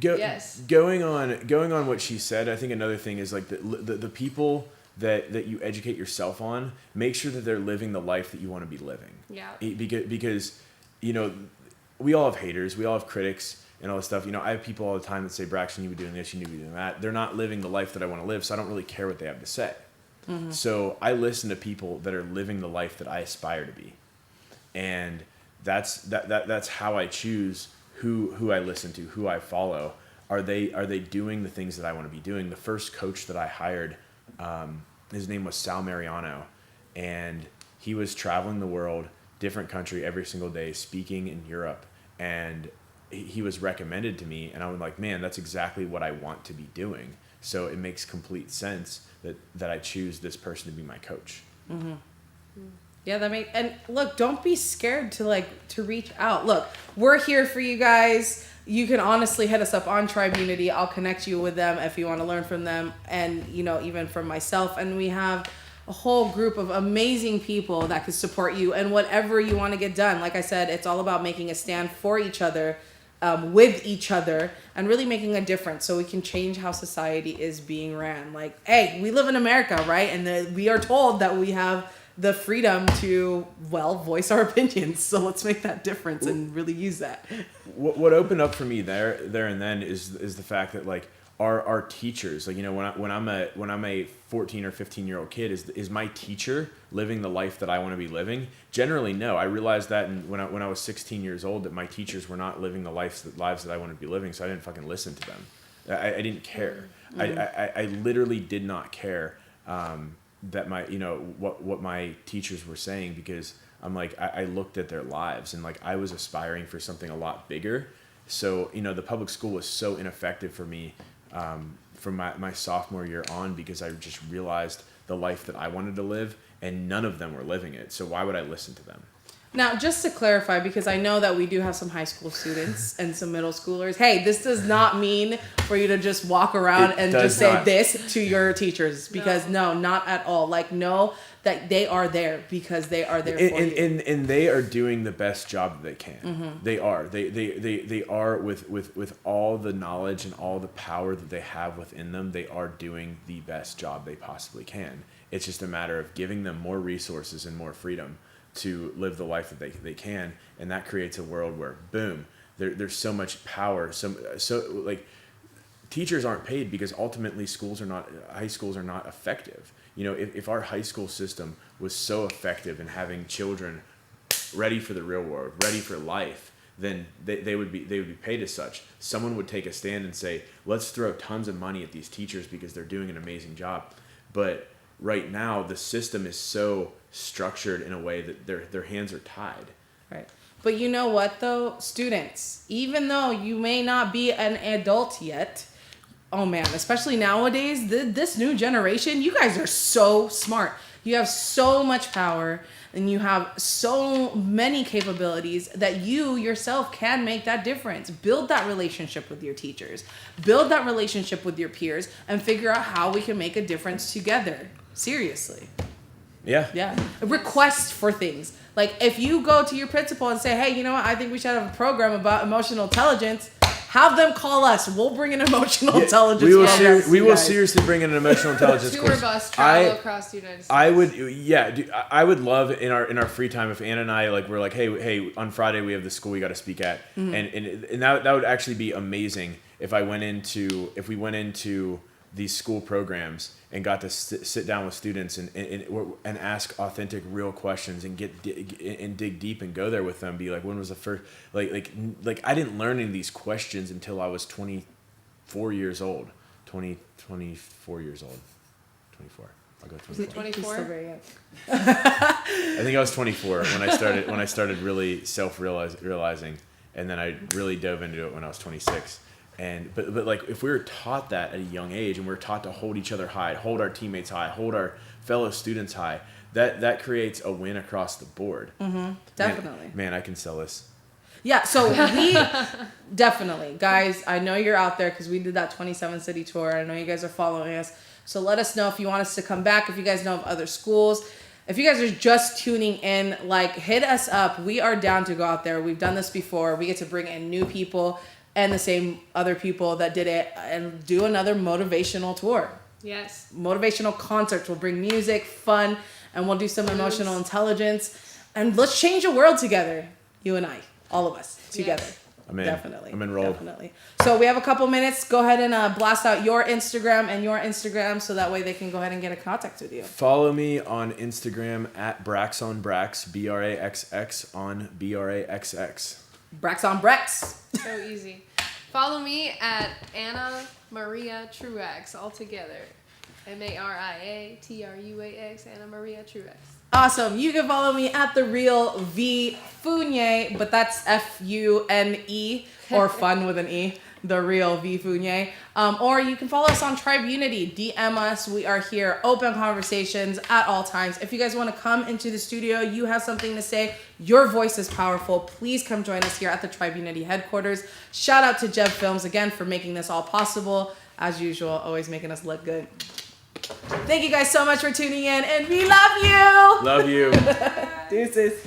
Yes. Going on what she said, I think another thing is like the people that you educate yourself on, make sure that they're living the life that you want to be living. Yeah. Because we all have haters, we all have critics and all this stuff. I have people all the time that say, Braxton, you be doing this, you need to be doing that. They're not living the life that I want to live, so I don't really care what they have to say. Mm-hmm. So I listen to people that are living the life that I aspire to be. And that's how I choose who I listen to, who I follow. Are they doing the things that I want to be doing? The first coach that I hired, his name was Sal Mariano, and he was traveling the world, different country every single day, speaking in Europe, and he was recommended to me, and I was like, man, that's exactly what I want to be doing. So it makes complete sense that I choose this person to be my coach. Mm-hmm. Yeah, and look, don't be scared to reach out. Look, we're here for you guys. You can honestly hit us up on Tribe Unity. I'll connect you with them if you want to learn from them, and even from myself. And we have a whole group of amazing people that can support you and whatever you want to get done. Like I said, it's all about making a stand for each other, with each other, and really making a difference so we can change how society is being ran. Like, hey, we live in America, right? And we are told that we have the freedom to, voice our opinions. So let's make that difference and really use that. What opened up for me there and then is the fact that like our teachers, like, when I'm a 14 or 15-year-old kid, is my teacher living the life that I want to be living? Generally, no. I realized that when I was 16 years old, that my teachers were not living the lives that I wanted to be living, so I didn't fucking listen to them. I didn't care. Mm-hmm. I literally did not care that my what my teachers were saying, because I'm like, I looked at their lives and like I was aspiring for something a lot bigger. So the public school was so ineffective for me from my sophomore year on, because I just realized the life that I wanted to live and none of them were living it. So why would I listen to them? Now, just to clarify, because I know that we do have some high school students and some middle schoolers. Hey, this does not mean for you to just walk around and just say this to your teachers, because no, not at all. Like, know that they are there because they are there for you. And they are doing the best job that they can. Mm-hmm. They are. They are with all the knowledge and all the power that they have within them. They are doing the best job they possibly can. It's just a matter of giving them more resources and more freedom to live the life that they can, and that creates a world where boom, there's so much power. So like, teachers aren't paid because ultimately high schools are not effective. If our high school system was so effective in having children ready for the real world, ready for life, then they would be paid as such. Someone would take a stand and say, let's throw tons of money at these teachers because they're doing an amazing job. But right now the system is so structured in a way that their hands are tied. Right. But you know what though, students, even though you may not be an adult yet, oh man, especially nowadays, this new generation, you guys are so smart. You have so much power. and you have so many capabilities that you yourself can make that difference. Build that relationship with your teachers, build that relationship with your peers, and figure out how we can make a difference together. Seriously. Yeah. Request for things. Like, if you go to your principal and say, hey, you know what, I think we should have a program about emotional intelligence, have them call us. We'll bring an emotional intelligence program. We will seriously bring in an emotional intelligence Tour course. bus travel across the United States. I would love in our free time if Anna and I we're like, hey, on Friday we have the school we got to speak at, and that would actually be amazing if we went into these school programs and got to sit down with students and ask authentic, real questions and dig deep and go there with them. Be like, when was the first like I didn't learn any of these questions until I was 24 years old. 24 years old. 24. I'll go 24. 24. I think I was 24 when I started really realizing, and then I really dove into it when I was 26. But like, if we were taught that at a young age, and we're taught to hold each other high, hold our teammates high, hold our fellow students high, that creates a win across the board. Definitely. Man, I can sell this. Yeah, so we definitely, guys, I know you're out there because we did that 27 city tour. I know you guys are following us. So let us know if you want us to come back, if you guys know of other schools. If you guys are just tuning in, hit us up. We are down to go out there. We've done this before. We get to bring in new people and the same other people that did it and do another motivational tour. Yes. Motivational concerts. We'll bring music, fun, and we'll do some emotional intelligence. And let's change the world together. You and I. All of us. Together. Yes. I'm in. Definitely. I'm enrolled. Definitely. So we have a couple minutes. Go ahead and blast out your Instagram so that way they can go ahead and get in contact with you. Follow me on Instagram at Braxton Brax, BRAXX on BRAXX. Braxton Brex. So easy. Follow me at Anna Maria Truax, all together. MARIA Anna Maria Truax. Awesome. You can follow me at The Real V Fournier, but that's FUNE or fun with an E. The Real V Fournier. Or you can follow us on Tribe Unity. DM us. We are here. Open conversations at all times. If you guys want to come into the studio, you have something to say, your voice is powerful, please come join us here at the Tribe Unity headquarters. Shout out to Jeb Films again for making this all possible. As usual, always making us look good. Thank you guys so much for tuning in, and we love you. Love you. Deuces.